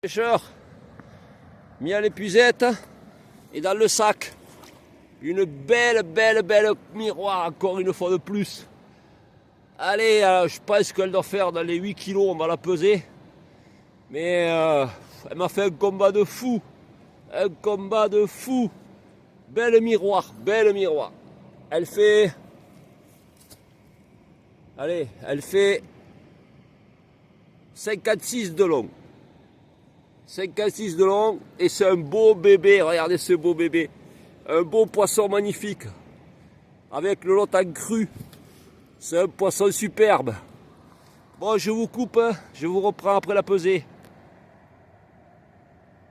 Pêcheur, mis à l'épuisette et dans le sac. Une belle miroir encore une fois de plus. Allez, je pense qu'elle doit faire dans les 8 kilos, on va la peser. Mais elle m'a fait un combat de fou. Un combat de fou. Belle miroir, belle miroir. Elle fait... Allez, elle fait 56 de long. 56 de long et c'est un beau bébé, regardez ce beau bébé. Un beau poisson magnifique. Avec le lot en cru. C'est un poisson superbe. Bon, je vous coupe, je vous reprends après la pesée.